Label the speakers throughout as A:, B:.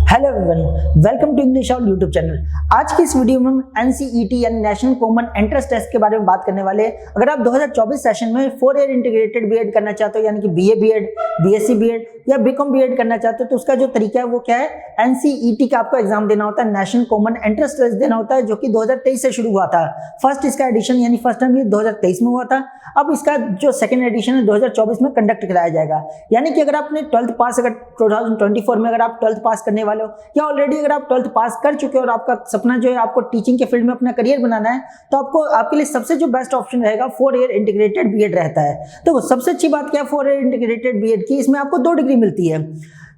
A: Hello everyone, welcome to English out YouTube channel. आज की इस वीडियो में हम एनसीईटी यानी नेशनल कॉमन एंट्रेंस टेस्ट के बारे में बात करने वाले हैं। अगर आप 2024 सेशन में 4 ईयर इंटीग्रेटेड बीएड करना चाहते हो यानी कि बीए बीएड, बीएससी बीएड या बीकॉम बीएड करना चाहते हो तो उसका जो तरीका है वो क्या है, एनसीईटी का आपको एग्जाम देना होता है, नेशनल कॉमन एंट्रेंस टेस्ट देना होता है, जो कि 2023 से शुरू हुआ था। फर्स्ट इसका एडिशन यानी फर्स्ट टाइम ये 2023 में हुआ था। अब इसका जो सेकंड एडिशन है 2024 में कंडक्ट कराया जाएगा। यानी कि अगर आपने 12th पास, अगर 2024 में अगर आप 12th पास करने वाले हो या ऑलरेडी अगर आप 12th पास कर चुके हो और आपका सपना जो है आपको टीचिंग के फील्ड में अपना करियर बनाना है, तो आपको आपके लिए सबसे जो बेस्ट ऑप्शन रहेगा 4 ईयर इंटीग्रेटेड बीएड रहता है। तो सबसे अच्छी बात क्या है 4 ईयर इंटीग्रेटेड बीएड की, इसमें आपको 2 डिग्री मिलती है।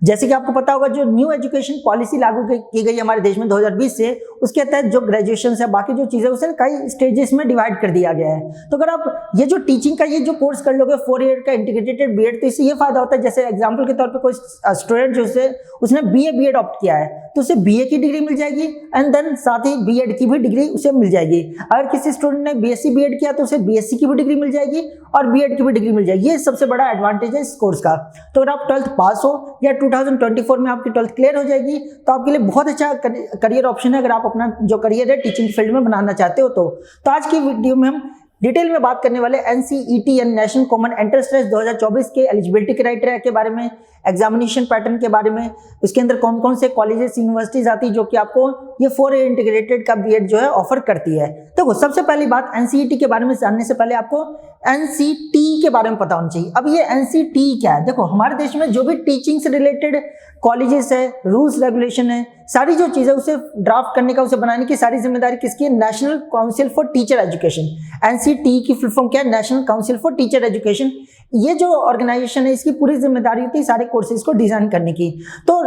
A: जैसे कि आपको पता होगा जो न्यू एजुकेशन पॉलिसी लागू की गई हमारे देश में 2020 से, उसके तहत जो ग्रेजुएशन है बाकी जो चीज़ें उसे कई स्टेजेस में डिवाइड कर दिया गया है। तो अगर आप ये जो टीचिंग का ये जो कोर्स कर लोगे 4 ईयर का इंटीग्रेटेड बीएड, तो इससे ये फायदा होता है, जैसे एग्जांपल के तौर पे कोई स्टूडेंट जो उसने बीए बीएड ऑप्ट किया है तो उसे बीए की डिग्री मिल जाएगी एंड देन साथ ही बीएड की भी डिग्री उसे मिल जाएगी। अगर किसी स्टूडेंट ने बीएससी बीएड किया तो उसे बीएससी की भी डिग्री मिल जाएगी और बीएड की भी डिग्री मिल जाएगी। ये सबसे बड़ा एडवांटेज है इस कोर्स का। तो अगर आप 12th पास हो या 2024 में आपकी 12th क्लियर हो जाएगी तो आपके लिए बहुत अच्छा करियर ऑप्शन है अगर आप अपना जो करियर है टीचिंग फील्ड में बनाना चाहते हो। तो आज की वीडियो में हम डिटेल में बात करने वाले एनसीईटी यानी नेशनल कॉमन एंट्रेंस टेस्ट 2024 के एलिजिबिलिटी क्राइटेरिया के बारे में, एग्जामिनेशन पैटर्न के बारे में, उसके अंदर कौन कौन से कॉलेजेस यूनिवर्सिटीज आती है जो कि आपको ये 4 ईयर इंटीग्रेटेड का बीएड जो है ऑफर करती है। देखो सबसे पहली बात, एनसीईटी के बारे में जानने से पहले आपको एनसीटी के बारे में पता होना चाहिए। अब ये एनसीटी क्या है? देखो हमारे देश में जो भी टीचिंग से रिलेटेड कॉलेजेस है, रूल्स रेगुलेशन है, सारी जो चीज़ें उसे ड्राफ्ट करने का, उसे बनाने की सारी जिम्मेदारी किसकी है? National council for teacher education. NCT की फुल फॉर्म क्या है? National council for teacher education. ये जो ऑर्गेनाइजेशन है इसकी पूरी जिम्मेदारी होती है सारे कोर्सेज को डिजाइन करने की। तो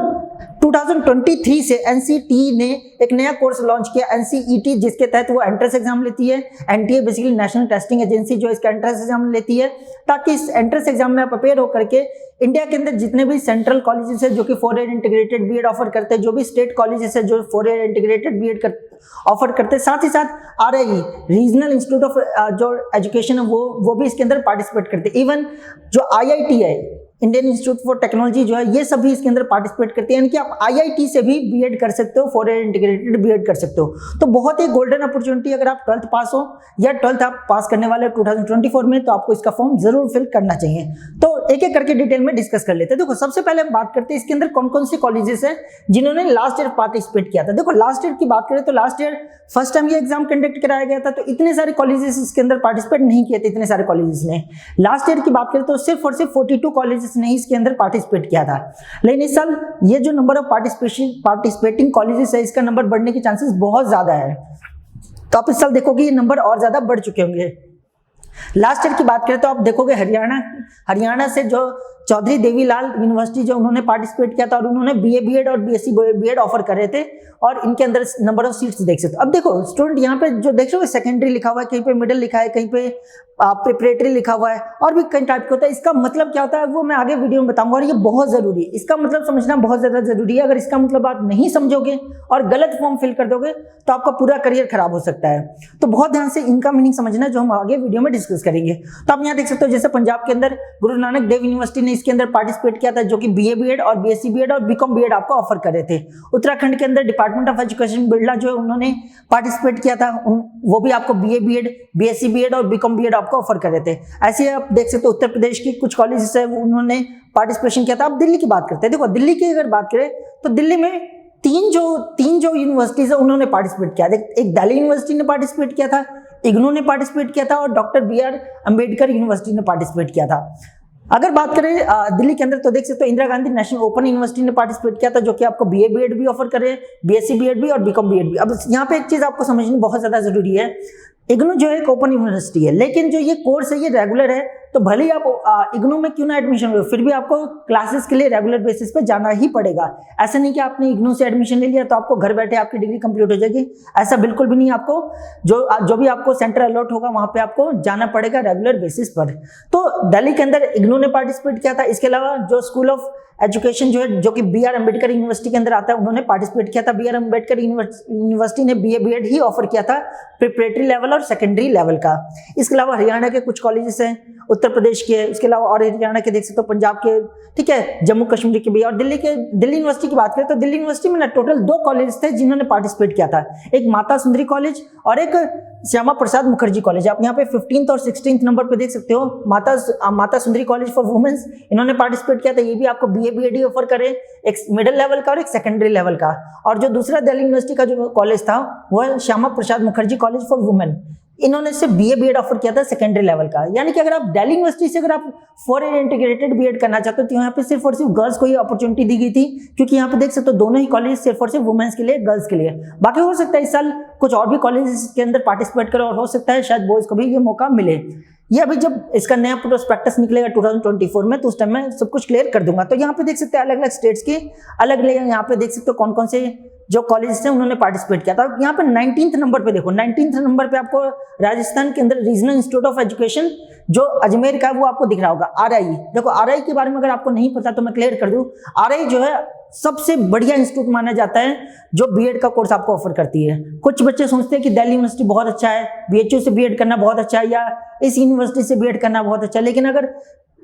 A: 2023 से एनसीटी ने एक नया कोर्स लॉन्च किया एनसीईटी, जिसके तहत वो एंट्रेंस एग्जाम लेती है। NTA basically national testing agency जो इसका एंट्रेंस एग्जाम लेती है, ताकि इस एंट्रेंस एग्जाम में आप प्रिपेयर होकर के इंडिया के अंदर जितने भी सेंट्रल कॉलेजेस है जो कि 4 ईयर इंटीग्रेटेड बीएड ऑफर करते हैं, जो भी स्टेट कॉलेजेस है जो 4 ईयर इंटीग्रेटेड बीएड ऑफर करते हैं, साथ ही साथ आरआई रीजनल इंस्टीट्यूट ऑफ जो एजुकेशन है वो भी इसके अंदर पार्टिसिपेट करते हैं। इवन जो आईआईटी है, इंडियन इंस्टीट्यूट फॉर टेक्नोलॉजी जो है, ये सभी इसके अंदर पार्टिसिपेट करते हैं। यानी कि आप आईआईटी से भी बीएड कर सकते हो, 4 ईयर इंटीग्रेटेड बीएड कर सकते हो। तो बहुत ही गोल्डन अपॉर्चुनिटी, अगर आप 12th पास हो या 12th आप पास करने वाले 2024 में, तो आपको इसका फॉर्म जरूर फिल करना चाहिए। तो एक एक करके डिटेल में डिस्कस कर लेते हैं। देखो सबसे पहले हम बात करते हैं इसके अंदर कौन कौन से कॉलेजेस हैं जिन्होंने लास्ट ईयर पार्टिसिपेट किया था। देखो लास्ट ईयर की बात करें तो लास्ट ईयर फर्स्ट टाइम ये एग्जाम कंडक्ट कराया गया था, तो इतने सारे कॉलेजेस इसके अंदर पार्टिसिपेट नहीं किए थे। इतने सारे कॉलेजेस ने लास्ट ईयर की बात करें तो सिर्फ और सिर्फ 42 कॉलेजेस ने इसके अंदर पार्टिसिपेट किया था। लेकिन इस साल ये जो नंबर ऑफ पार्टिसिपेटिंग कॉलेजेस है, इसका नंबर बढ़ने के चांसेस बहुत ज्यादा है। तो आप इस साल देखोगे ये नंबर और ज्यादा बढ़ चुके होंगे। लास्ट ईयर की बात करें तो आप देखोगे हरियाणा से जो चौधरी देवीलाल यूनिवर्सिटी जो उन्होंने पार्टिसिपेट किया था और उन्होंने बीए बीएड और बीएससी बीएड ऑफर कर रहे थे और इनके अंदर नंबर ऑफ सीट्स देख सकते हो। अब देखो स्टूडेंट यहाँ पे जो देख रहे हो सेकेंडरी लिखा हुआ है, कहीं पे मिडिल लिखा है, कहीं पे प्रिपरेटरी लिखा हुआ है और भी कई टाइप के होता है। इसका मतलब क्या होता है वो मैं आगे वीडियो में बताऊंगा और ये बहुत जरूरी है। इसका मतलब समझना बहुत ज्यादा जरूरी है। अगर इसका मतलब आप नहीं समझोगे और गलत फॉर्म फिल कर दोगे तो आपका पूरा करियर खराब हो सकता है। तो बहुत ध्यान से इनका मीनिंग समझना जो हम आगे वीडियो में डिस्कस करेंगे। तो आप यहाँ देख सकते हो जैसे पंजाब के अंदर गुरु नानक देव यूनिवर्सिटी ने इसके अंदर पार्टिसिपेट किया था, जो कि बीए बीएड और बीएससी बीएड और बीकॉम बीएड आपको ऑफर कर रहे थे। उत्तराखंड के अंदर डिपार्टमेंट ऑफ एजुकेशन बिरला जो उन्होंने पार्टिसिपेट किया था, वो भी आपको बीए बीएड, बीएससी बीएड और बीकॉम बीएड आपको ऑफर कर रहे थे। ऐसे आप देख सकते हो उत्तर प्रदेश की कुछ कॉलेजेस है उन्होंने पार्टिसिपेशन किया था। अब दिल्ली की बात करते हैं। देखो दिल्ली की अगर बात करें तो दिल्ली में तीन जो यूनिवर्सिटीज है उन्होंने पार्टिसिपेट किया। एक दिल्ली यूनिवर्सिटी ने पार्टिसिपेट किया था, इग्नू ने पार्टिसिपेट किया था और डॉक्टर बीआर अंबेडकर यूनिवर्सिटी ने पार्टिसिपेट किया था। अगर बात करें दिल्ली के अंदर तो देख सकते हो Indira Gandhi national open university ने पार्टिसिपेट किया था, जो कि आपको बीए बीएड भी ऑफर कर रहे हैं, बीएससी बीएड भी और बीकॉम बीएड भी। अब यहाँ पे एक चीज आपको समझनी बहुत ज्यादा जरूरी है, इग्नू जो है एक ओपन यूनिवर्सिटी है, लेकिन जो ये कोर्स है ये रेगुलर है। तो भले ही आप इग्नू में क्यों ना एडमिशन हो, फिर भी आपको क्लासेस के लिए रेगुलर बेसिस पे जाना ही पड़ेगा। ऐसा नहीं कि आपने इग्नू से एडमिशन ले लिया तो आपको घर बैठे आपकी डिग्री कंप्लीट हो जाएगी, ऐसा बिल्कुल भी नहीं। आपको जो भी आपको सेंटर अलॉट होगा वहां पे आपको जाना पड़ेगा रेगुलर बेसिस पर। तो दिल्ली के अंदर इग्नू ने पार्टिसिपेट किया था। इसके अलावा जो स्कूल ऑफ एजुकेशन जो है, जो कि बी आर अम्बेडकर यूनिवर्सिटी के अंदर आता है, उन्होंने पार्टिसिपेट किया था। बी आर अम्बेडकर यूनिवर्सिटी ने BA BEd ही ऑफर किया था, प्रिपरेटरी लेवल और सेकेंडरी लेवल का। इसके अलावा हरियाणा के कुछ कॉलेजेस हैं, उत्तर प्रदेश के, उसके अलावा और हरियाणा के देख सकते हो, पंजाब के, ठीक है, जम्मू कश्मीर के भी, और दिल्ली यूनिवर्सिटी की बात करें तो दिल्ली यूनिवर्सिटी में ना टोटल 2 कॉलेज थे जिन्होंने पार्टिसिपेट किया था, एक माता सुंदरी कॉलेज और एक श्यामा प्रसाद मुखर्जी कॉलेज। आप यहाँ पे 15th और 16th नंबर पे देख सकते हो, Mata Sundari college for women's, इन्होंने पार्टिसिपेट किया था। ये भी आपको BA BEd ऑफर करे, एक मिडिल लेवल का और एक सेकेंडरी लेवल का। और जो दूसरा दिल्ली यूनिवर्सिटी का जो कॉलेज था वो है Shyama Prasad Mukherjee college for women, इन्होंने सिर्फ BA BEd ऑफर किया था सेकेंडरी लेवल का। यानी कि अगर आप दिल्ली यूनिवर्सिटी से अगर आप 4 ईयर इंटीग्रेटेड BEd करना चाहते हो तो यहाँ पे सिर्फ और सिर्फ गर्ल्स को ही अपॉर्चुनिटी दी गई थी, क्योंकि यहाँ पे देख सकते हो दोनों ही कॉलेज सिर्फ और सिर्फ वुमेन्स के लिए, गर्ल्स के लिए। बाकी हो सकता है इस साल कुछ और भी कॉलेज के अंदर पार्टिसिपेट करो और हो सकता है शायद बॉयज को भी ये मौका मिले। ये अभी जब इसका नया प्रोस्पेक्टस निकलेगा 2024 में तो उस टाइम में सब कुछ क्लियर कर दूंगा। तो यहाँ पे देख सकते हैं अलग अलग स्टेट्स के अलग अलग, यहाँ पे देख सकते हो कौन कौन से जो कॉलेजेस हैं उन्होंने पार्टिसिपेट किया था। यहाँ पे 19th नंबर पे देखो, 19th नंबर पे आपको राजस्थान के अंदर रीजनल इंस्टीट्यूट ऑफ एजुकेशन जो अजमेर का है वो आपको दिख रहा होगा, RI। देखो RI के बारे में अगर आपको नहीं पता तो मैं क्लियर कर दूं, RI जो है सबसे बढ़िया इंस्टीट्यूट माना जाता है जो BEd का कोर्स आपको ऑफर करती है। कुछ बच्चे सोचते हैं कि दिल्ली यूनिवर्सिटी बहुत अच्छा है, BHU से BEd करना बहुत अच्छा है, या इस यूनिवर्सिटी से BEd करना बहुत अच्छा है, लेकिन अगर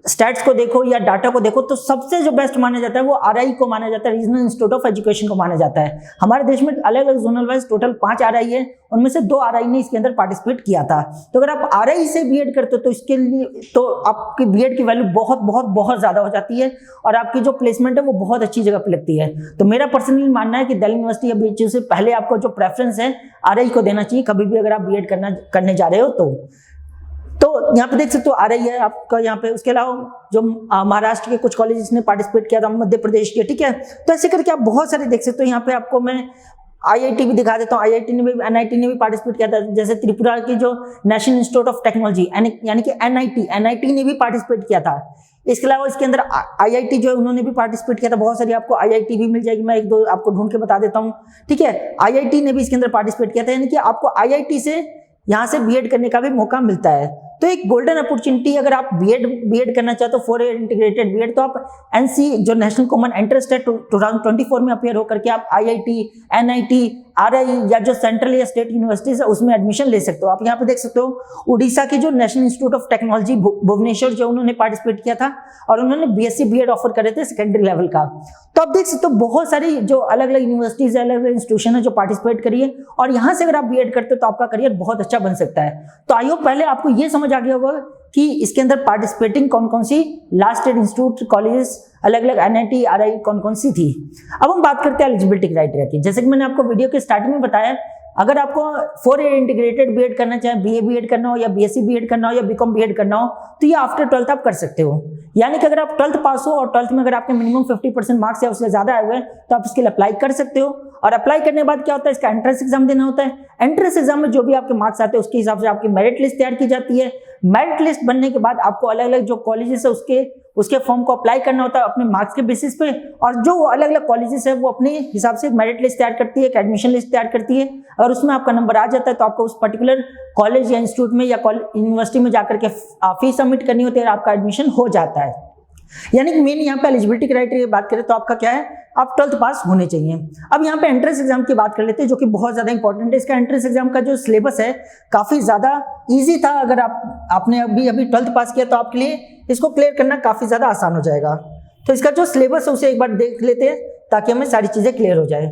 A: स्टैट्स को देखो या डाटा को देखो तो सबसे जो बेस्ट माना जाता है वो RI को माना जाता है, रीजनल इंस्टीट्यूट ऑफ एजुकेशन को माना जाता है। हमारे देश में अलग अलग जोनल वाइज टोटल 5 RI है, उनमें से 2 RI ने इसके अंदर पार्टिसिपेट किया था। तो अगर आप RI से BEd करते हो तो इसके लिए तो आपकी BEd की वैल्यू बहुत बहुत बहुत ज्यादा हो जाती है और आपकी जो प्लेसमेंट है वो बहुत अच्छी जगह पर लगती है। तो मेरा पर्सनली मानना है कि दिल्ली यूनिवर्सिटी या BHU से पहले आपको जो प्रेफरेंस है RI को देना चाहिए कभी भी अगर आप BEd करने जा रहे हो तो यहाँ पे देख सकते हो RI है आपका यहाँ पे। उसके अलावा जो महाराष्ट्र के कुछ कॉलेजेस ने पार्टिसिपेट किया था, मध्य प्रदेश के, ठीक है। तो ऐसे करके आप बहुत सारे देख सकते हो। यहाँ पे आपको मैं IIT भी दिखा देता हूँ, IIT ने भी, NIT ने भी पार्टिसिपेट किया था। जैसे त्रिपुरा की जो नेशनल इंस्टीट्यूट ऑफ टेक्नोलॉजी यानी कि NIT ने भी पार्टिसिपेट किया था। इसके अलावा इसके अंदर IIT जो है उन्होंने भी पार्टिसिपेट किया था। बहुत सारी आपको IIT भी मिल जाएगी, मैं 1-2 आपको ढूंढ के बता देता हूँ, ठीक है। IIT ने भी इसके अंदर पार्टिसिपेट किया था, यानी कि आपको IIT से यहाँ से BEd करने का भी मौका मिलता है। तो एक गोल्डन अपॉर्चुनिटी, अगर आप BEd करना चाहते हो 4 ईयर इंटीग्रेटेड BEd, तो आप NC जो नेशनल कॉमन एंट्रेंस टेस्ट 2024 में अपियर होकर के आप IIT, NIT, RI या जो सेंट्रल या स्टेट यूनिवर्सिटीज है उसमें एडमिशन ले सकते हो। आप यहाँ पे देख सकते हो उड़ीसा की जो national institute of technology Bhubaneswar जो उन्होंने पार्टिसिपेट किया था और उन्होंने BSc BEd ऑफर करे थे सेकेंडरी लेवल का। तो आप देख सकते हो बहुत सारी जो अलग अलग यूनिवर्सिटीज है, अलग अलग इंस्टीट्यूशन है जो पार्टिसिपेट करिए और यहाँ से अगर आप BEd करते हो तो आपका करियर बहुत अच्छा बन सकता है। तो आई होप पहले आपको ये समझ आ गया होगा कि इसके अंदर पार्टिसिपेटिंग कौन कौन सी लास्ट ईयर इंस्टीट्यूट कॉलेजेस अलग अलग NIT RI कौन कौन सी थी। अब हम बात करते हैं एलिजिबिलिटी क्राइटेरिया की। जैसे कि मैंने आपको वीडियो के स्टार्टिंग में बताया, अगर आपको 4 ईयर इंटीग्रेटेड BEd करना चाहे, BA BEd करना हो या BSc BEd करना हो या BCom BEd करना हो तो ये आफ्टर 12th आप कर सकते हो। यानी कि अगर आप 12th पास हो और 12th में अगर आपके मिनिमम 50% मार्क्स या उससे ज्यादा आए हुए हैं तो आप इसके लिए अप्लाई कर सकते हो। और अप्लाई करने के बाद क्या होता है, इसका एंट्रेंस एग्जाम देना होता है। एंट्रेंस एग्जाम में जो भी आपके मार्क्स आते हैं उसके हिसाब से आपकी मेरिट लिस्ट तैयार की जाती है। मेरिट लिस्ट बनने के बाद आपको अलग अलग जो कॉलेजेस है उसके फॉर्म को अप्लाई करना होता है अपने मार्क्स के बेसिस पे। और जो अलग अलग कॉलेजेस है वो अपने हिसाब से मेरिट लिस्ट तैयार करती है, एडमिशन लिस्ट तैयार करती है। अगर उसमें आपका नंबर आ जाता है तो आपको उस पर्टिकुलर कॉलेज या इंस्टीट्यूट में या यूनिवर्सिटी में जाकर के फीस सबमिट करनी होती है और आपका एडमिशन हो जाता है। यानी कि मेन यहाँ पे एलिजिबिलिटी क्राइटेरिया बात करें तो आपका क्या है, आप 12th पास होने चाहिए। अब यहाँ पे एंट्रेंस एग्जाम की बात कर लेते हैं जो कि बहुत ज्यादा इंपॉर्टेंट है। इसका एंट्रेंस एग्जाम का जो सिलेबस है काफी ज्यादा इजी था। अगर आपने अभी 12th पास किया तो आपके लिए इसको क्लियर करना काफी ज्यादा आसान हो जाएगा। तो इसका जो सिलेबस है उसे एक बार देख लेते हैं ताकि हमें सारी चीजें क्लियर हो जाए।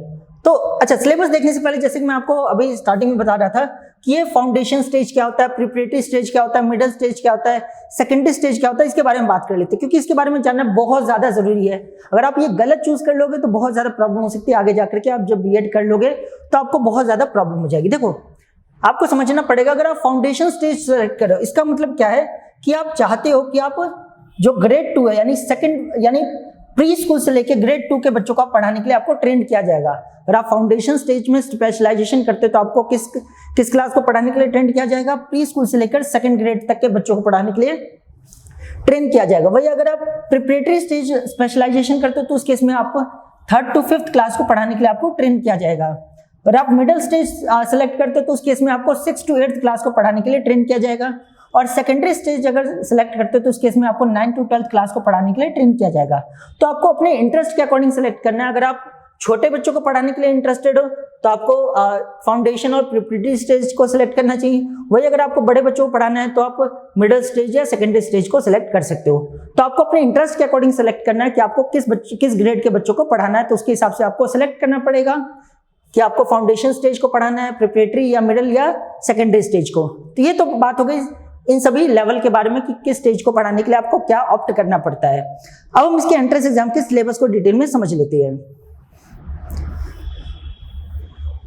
A: तो अच्छा, सिलेबस देखने से पहले जैसे कि मैं आपको अभी स्टार्टिंग में बता रहा था कि ये फाउंडेशन स्टेज क्या होता है, प्रिपरेटरी स्टेज क्या होता है, मिडिल स्टेज क्या होता है, सेकेंडरी स्टेज क्या होता है, इसके बारे में बात कर लेते हैं क्योंकि इसके बारे में जानना बहुत ज्यादा जरूरी है। अगर आप ये गलत चूज कर लोगे तो बहुत ज्यादा प्रॉब्लम हो सकती है आगे जाकर के। आप जब BEd कर लोगे तो आपको बहुत ज्यादा प्रॉब्लम हो जाएगी। देखो, आपको समझना पड़ेगा, अगर आप फाउंडेशन स्टेज सेलेक्ट करो इसका मतलब क्या है कि आप चाहते हो कि आप जो ग्रेड 2 है यानी प्री स्कूल से लेके ग्रेड 2 के बच्चों को पढ़ाने के लिए आपको ट्रेन किया जाएगा। अगर आप फाउंडेशन स्टेज में स्पेशलाइजेशन करते हो तो आपको किस क्लास को पढ़ाने के लिए ट्रेन किया जाएगा, प्री स्कूल से लेकर 2nd ग्रेड तक के बच्चों को पढ़ाने के लिए ट्रेन किया जाएगा। वही अगर आप प्रिपरेटरी स्टेज स्पेशलाइजेशन करते हो तो उस केस में आपको 3rd to 5th क्लास को पढ़ाने के लिए आपको ट्रेन किया जाएगा। अगर आप मिडिल स्टेज सेलेक्ट करते हो तो उस केस में आपको 6th to 8th क्लास को पढ़ाने के लिए ट्रेन किया जाएगा। और सेकेंडरी स्टेज अगर सिलेक्ट करते हो तो उस केस में आपको 9 to 12 क्लास को पढ़ाने के लिए ट्रेन किया जाएगा। तो आपको अपने इंटरेस्ट के अकॉर्डिंग सिलेक्ट करना है। अगर आप छोटे बच्चों को पढ़ाने के लिए इंटरेस्टेड हो तो आपको फाउंडेशन और प्रिपरेटरी स्टेज को सिलेक्ट करना चाहिए। वही अगर आपको बड़े बच्चों को पढ़ाना है तो आप मिडिल स्टेज या सेकेंडरी स्टेज को सिलेक्ट कर सकते हो। तो आपको अपने इंटरेस्ट के अकॉर्डिंग सिलेक्ट करना है कि आपको किस ग्रेड के बच्चों को पढ़ाना है, तो उसके हिसाब से आपको सिलेक्ट करना पड़ेगा कि आपको फाउंडेशन स्टेज को पढ़ाना है, प्रिपरेटरी या मिडिल या सेकेंडरी स्टेज को। तो ये तो बात हो गई इन सभी लेवल के बारे में कि किस स्टेज को पढ़ाने के लिए आपको क्या ऑप्ट करना पड़ता है। अब हम इसके एंट्रेंस एग्जाम के सिलेबस को डिटेल में समझ लेते हैं।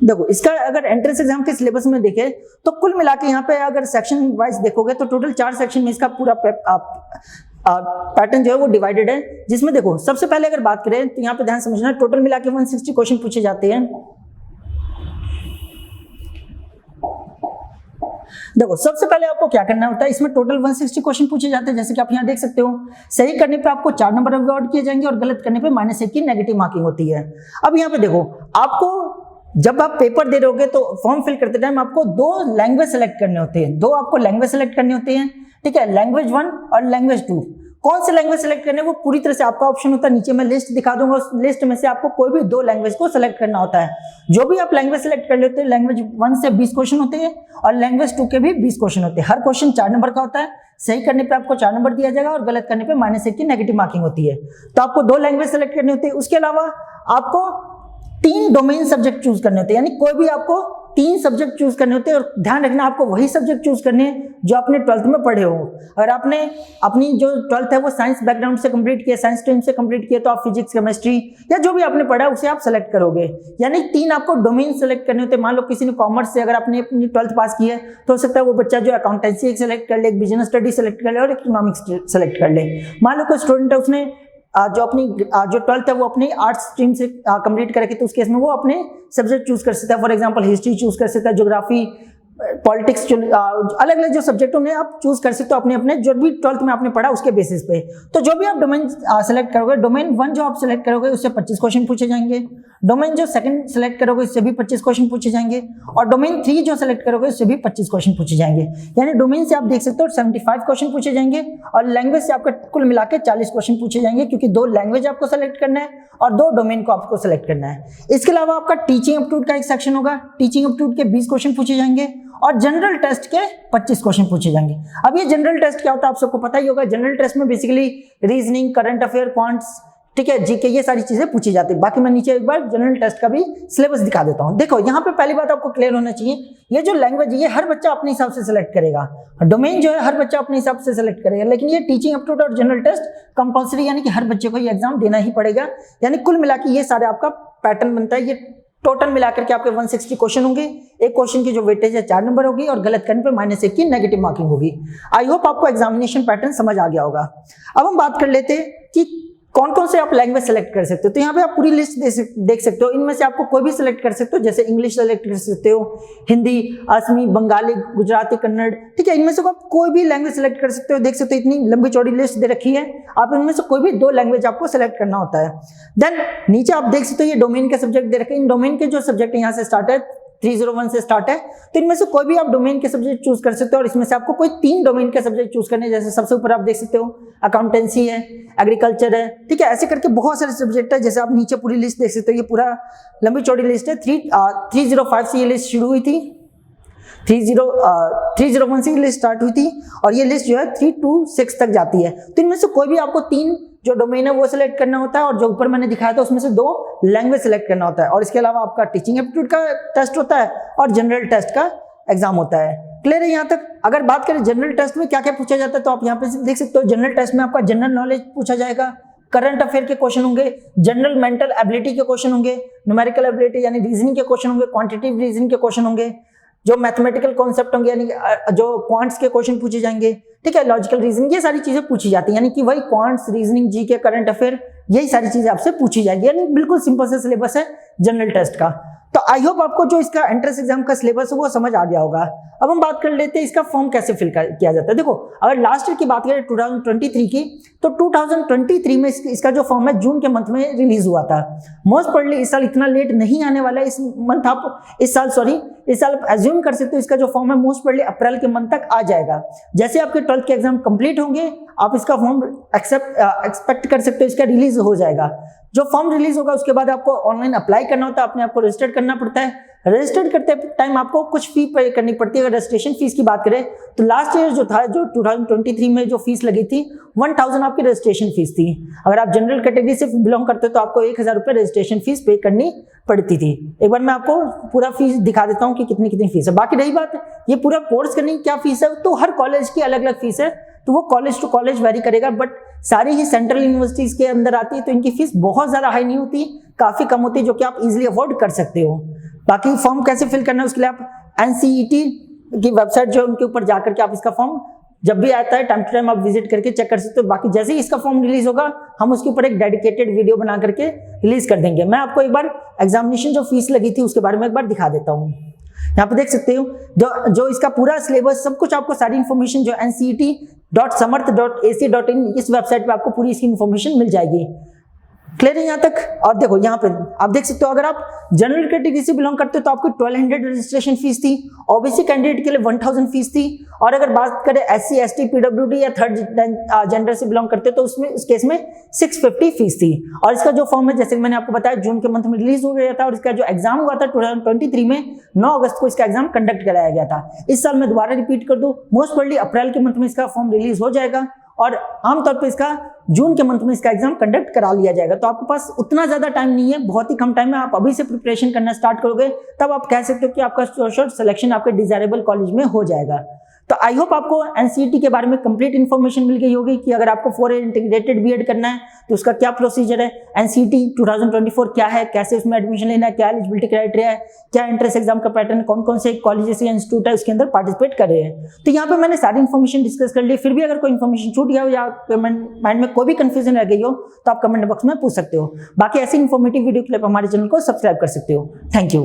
A: देखो, इसका अगर एंट्रेंस एग्जाम के सिलेबस में देखें तो कुल मिला के यहाँ पे अगर सेक्शन वाइज देखोगे तो टोटल 4 सेक्शन में इसका पूरा पैटर्न जो है वो डिवाइडेड है। जिसमें देखो सबसे पहले अगर बात करें तो यहाँ पे ध्यान समझना, टोटल मिला के 160 क्वेश्चन पूछे जाते हैं। देखो सबसे पहले आपको क्या करना होता है, इसमें टोटल 160 क्वेश्चन पूछे जाते हैं। जैसे कि आप यहाँ देख सकते हो, सही करने पे आपको 4 नंबर अवॉर्ड किए जाएंगे और गलत करने पे -1 की नेगेटिव मार्किंग होती है। अब यहाँ पे देखो, आपको जब आप पेपर दे रहोगे तो फॉर्म फिल करते टाइम आपको 2 लैंग्वेज सेलेक्ट करने होते हैं। 2 आपको लैंग्वेज सेलेक्ट करने होते हैं, ठीक है, लैंग्वेज 1 और लैंग्वेज 2। कौन से लैंग्वेज सेलेक्ट करने वो पूरी तरह से आपका ऑप्शन होता है। नीचे मैं लिस्ट दिखा दूंगा, उस लिस्ट में से आपको कोई भी 2 लैंग्वेज को सेलेक्ट करना होता है। जो भी आप लैंग्वेज सेलेक्ट कर लेते हैं, लैंग्वेज 1 से 20 क्वेश्चन होते हैं और लैंग्वेज 2 के भी 20 क्वेश्चन होते हैं। हर क्वेश्चन 4 नंबर का होता है। सही करने पे आपको 4 नंबर दिया जाएगा और गलत करने पे -1 की नेगेटिव मार्किंग होती है। तो आपको 2 लैंग्वेज सेलेक्ट करनी होती है। उसके अलावा आपको 3 डोमेन सब्जेक्ट चूज करने होते हैं, यानी कोई भी आपको 3 सब्जेक्ट चूज करने होते हैं। और ध्यान रखना, आपको वही सब्जेक्ट चूज करने हैं जो आपने 12th में पढ़े हो। अगर आपने अपनी जो 12th है वो साइंस बैकग्राउंड से कंप्लीट किया, साइंस स्ट्रीम से कंप्लीट किया, तो आप फिजिक्स, केमिस्ट्री या जो भी आपने पढ़ा उसे आप सेलेक्ट करोगे। यानी 3 आपको डोमेन सेलेक्ट करने होते हैं। मान लो किसी ने कॉमर्स से अगर आपने अपनी 12th पास की है तो हो सकता है वो बच्चा जो अकाउंटेंसी एक सेलेक्ट कर ले, एक बिजनेस स्टडी सेलेक्ट कर ले और इकोनॉमिक्स सेलेक्ट कर ले। मान लो कोई स्टूडेंट है, उसने जो 12th है वो अपनी आर्ट्स स्ट्रीम से कंप्लीट करके, तो उस केस में वो अपने सब्जेक्ट चूज कर सकता है। फॉर एग्जांपल हिस्ट्री चूज कर सकता है, ज्योग्राफी, पॉलिटिक्स, अलग अलग जो सब्जेक्ट उन्हें आप चूज कर सकते हो अपने अपने जो भी 12th में आपने पढ़ा उसके बेसिस पे। तो जो भी आप डोमेन सेलेक्ट करोगे, डोमेन 1 जो आप सेलेक्ट करोगे उससे 25 क्वेश्चन पूछे जाएंगे। डोमेन जो सेकंड सेलेक्ट करोगे उससे भी 25 क्वेश्चन पूछे जाएंगे और डोमेन 3 जो सेलेक्ट करोगे उससे भी 25 क्वेश्चन पूछे जाएंगे। यानी डोमेन से आप देख सकते हो 75 क्वेश्चन पूछे जाएंगे और लैंग्वेज से आपका कुल मिला के 40 क्वेश्चन पूछे जाएंगे, क्योंकि 2 लैंग्वेज आपको सेलेक्ट करना है और 2 डोमेन को आपको सेलेक्ट करना है। इसके अलावा आपका टीचिंग एप्टीट्यूड का एक सेक्शन होगा। टीचिंग एप्टीट्यूड के 20 क्वेश्चन पूछे जाएंगे और जनरल टेस्ट के 25 क्वेश्चन पूछे जाएंगे। अब ये जनरल टेस्ट क्या होता है आप सबको पता ही होगा। जनरल टेस्ट में basically reasoning, current affair, quants, ठीक है, जीके, ये सारी चीजें पूछी जाती है। बाकी मैं नीचे एक बार जनरल टेस्ट का भी सिलेबस दिखा देता हूं। देखो यहाँ पे पहली बात आपको क्लियर होना चाहिए, ये जो लैंग्वेज है ये हर बच्चा अपने हिसाब से सिलेक्ट करेगा। डोमेन जो है हर बच्चा अपने हिसाब से सिलेक्ट करेगा, लेकिन ये टीचिंग एप्टीट्यूड और जनरल टेस्ट कंपलसरी, यानी कि हर बच्चे को ये एग्जाम देना ही पड़ेगा। यानी कुल मिला के ये सारे आपका पैटर्न बनता है। ये टोटल मिलाकर के आपके 160 क्वेश्चन होंगे। एक क्वेश्चन की जो वेटेज है 4 नंबर होगी और गलत करने पे -1 की नेगेटिव मार्किंग होगी। आई होप आपको एग्जामिनेशन पैटर्न समझ आ गया होगा। अब हम बात कर लेते हैं कि कौन कौन से आप लैंग्वेज सेलेक्ट कर सकते हो। तो यहाँ पे आप पूरी लिस्ट देख सकते हो। इनमें से आपको कोई भी सिलेक्ट कर सकते हो, जैसे इंग्लिश सेलेक्ट कर सकते हो, हिंदी, असमी, बंगाली, गुजराती, कन्नड़, ठीक है, इनमें से आप कोई भी लैंग्वेज सेलेक्ट कर सकते हो। देख सकते हो इतनी लंबी चौड़ी लिस्ट दे रखी है, आप इनमें से कोई भी 2 लैंग्वेज आपको सेलेक्ट करना होता है। देन नीचे आप देख सकते हो ये डोमेन के सब्जेक्ट दे रखे हैं। इन डोमेन के जो सब्जेक्ट यहाँ से स्टार्ट है 301 से स्टार्ट है, तो इनमें से कोई भी आप डोमेन के सब्जेक्ट चूज कर सकते हो और इसमें से आपको कोई 3 डोमेन के सब्जेक्ट चूज करने हैं। जैसे सबसे ऊपर आप देख सकते हो अकाउंटेंसी है, एग्रीकल्चर है, ठीक है, ऐसे करके बहुत सारे सब्जेक्ट है। जैसे आप नीचे पूरी लिस्ट देख सकते हो, ये पूरा लंबी चौड़ी लिस्ट है। 305 से ये लिस्ट शुरू हुई थी, 301 से ये लिस्ट स्टार्ट हुई थी और ये लिस्ट जो है 326 तक जाती है। तो इनमें से कोई भी आपको 3 जो डोमेन है वो सिलेक्ट करना होता है और जो ऊपर मैंने दिखाया था उसमें से 2 लैंग्वेज सिलेक्ट करना होता है। और इसके अलावा आपका टीचिंग एप्टीट्यूड का टेस्ट होता है और जनरल टेस्ट का एग्जाम होता है। क्लियर है यहाँ तक? अगर बात करें जनरल टेस्ट में क्या क्या पूछा जाता है, तो आप यहाँ पे देख सकते हो। जनरल टेस्ट में आपका जनरल नॉलेज पूछा जाएगा, करंट अफेयर के क्वेश्चन होंगे, जनरल मेंटल एबिलिटी के क्वेश्चन होंगे, न्यूमेरिकल एबिलिटी यानी रीजनिंग के क्वेश्चन होंगे, क्वांटिटेटिव रीजनिंग के क्वेश्चन होंगे, जो मैथमेटिकल कॉन्सेप्ट होंगे यानी जो क्वांट्स के क्वेश्चन पूछे जाएंगे, ठीक है, लॉजिकल रीजनिंग, ये सारी चीजें पूछी जाती है। यानी कि वही quants, reasoning, GK, current affair, यही सारी चीजें आपसे पूछी जाएगी। यानी बिल्कुल सिंपल से सिलेबस है जनरल टेस्ट का। तो आई होप आपको जो इसका एंट्रेंस एग्जाम का सिलेबस है वो समझ आ गया होगा। अब हम बात कर लेते हैं इसका फॉर्म कैसे फिल किया जाता है। देखो, अगर लास्ट ईयर की बात करें 2023 की, तो 2023 में इसका जो फॉर्म है जून के मंथ में रिलीज हुआ था। मोस्ट प्रोबेबली इस साल इतना लेट नहीं आने वाला है। इस साल आप एज्यूम कर सकते हो इसका जो फॉर्म है मोस्ट प्रोबेबली अप्रैल के मंथ तक आ जाएगा। जैसे आपके 12th के एग्जाम कंप्लीट होंगे, आप इसका फॉर्म एक्सपेक्ट कर सकते हो इसका रिलीज हो जाएगा। जो फॉर्म रिलीज होगा उसके बाद आपको ऑनलाइन अप्लाई करना होता है, अपने आप को रजिस्टर्ड करना पड़ता है। रजिस्टर्ड करते टाइम आपको कुछ फी पे करनी पड़ती है। अगर रजिस्ट्रेशन फीस की बात करें तो लास्ट ईयर जो था, जो 2023 में जो फीस लगी थी 1000 आपकी रजिस्ट्रेशन फीस थी। अगर आप जनरल कैटेगरी से बिलोंग करते हो तो आपको 1000 रुपये रजिस्ट्रेशन फीस पे करनी पड़ती थी। एक बार मैं आपको पूरा फीस दिखा देता हूँ कि कितनी फीस है। बाकी रही बात ये पूरा कोर्स करने की क्या फीस है, तो हर कॉलेज की अलग अलग फीस है, तो वो कॉलेज टू कॉलेज वेरी करेगा। बट सारी ही सेंट्रल यूनिवर्सिटीज के अंदर आती है तो इनकी फीस बहुत ज्यादा हाई नहीं होती, काफी कम होती है, जो कि आप इजीली अफोर्ड कर सकते हो। बाकी फॉर्म कैसे फिल करना है उसके लिए आप NCET की वेबसाइट जो है उनके ऊपर जाकर के आप इसका फॉर्म जब भी आता है टाइम टू टाइम आप विजिट करके चेक कर सकते हो। बाकी जैसे ही इसका फॉर्म रिलीज होगा हम उसके ऊपर एक डेडिकेटेड वीडियो बना करके रिलीज कर देंगे। मैं आपको एक बार एग्जामिनेशन जो फीस लगी थी उसके बारे में एक बार दिखा देता हूँ। यहाँ पे देख सकते हो जो इसका पूरा सिलेबस सब कुछ आपको सारी इन्फॉर्मेशन जो NCET.samarth.ac.in इस वेबसाइट पे आपको पूरी इसकी इन्फॉर्मेशन मिल जाएगी। क्लियर है यहाँ तक? और देखो यहाँ पे आप देख सकते हो, अगर आप जनरल कैटेगरी से बिलोंग करते हो तो आपको 1200 रजिस्ट्रेशन फीस थी। ओबीसी कैंडिडेट के लिए 1000 फीस थी। और अगर बात करें SC ST PWD या थर्ड जेंडर से बिलोंग करते हो तो उसमें इस केस में 650 फीस थी। और इसका जो फॉर्म है जैसे मैंने आपको बताया जून के मंथ में रिलीज हो गया था, और इसका जो एग्जाम हुआ था 2023 में 9 अगस्त को इसका एग्जाम कंडक्ट कराया गया था। इस साल मैं दोबारा रिपीट कर दूं, मोस्ट प्रोबेबली अप्रैल के मंथ में इसका फॉर्म रिलीज हो जाएगा और आमतौर पर इसका जून के मंथ में इसका एग्जाम कंडक्ट करा लिया जाएगा। तो आपके पास उतना ज्यादा टाइम नहीं है, बहुत ही कम टाइम है। आप अभी से प्रिपरेशन करना स्टार्ट करोगे तब आप कह सकते हो कि आपका शॉर्ट सिलेक्शन आपके डिजायरेबल कॉलेज में हो जाएगा। तो आई होप आपको NCET के बारे में कंप्लीट इन्फॉर्मेशन मिल गई होगी कि अगर आपको 4 ईयर इंटीग्रेटेड बीएड करना है तो उसका क्या प्रोसीजर है, NCET 2024 क्या है, कैसे उसमें एडमिशन लेना है, क्या एलिजिबिलिटी क्राइटेरिया है, क्या एंट्रेंस एग्जाम का पैटर्न, कौन कौन से कॉलेजेस या इंस्टीट्यूट है उसके अंदर पार्टिसिपेट कर रहे हैं। तो यहाँ पे मैंने सारी इन्फॉर्मेशन डिस्कस कर ली। फिर भी अगर कोई इन्फॉर्मेशन छूट गया हो या माइंड में कोई भी कंफ्यूजन रह गई हो तो आप कमेंट बॉक्स में पूछ सकते हो। बाकी ऐसी इन्फॉर्मेटिव वीडियो के लिए हमारे चैनल को सब्सक्राइब कर सकते हो। Thank you.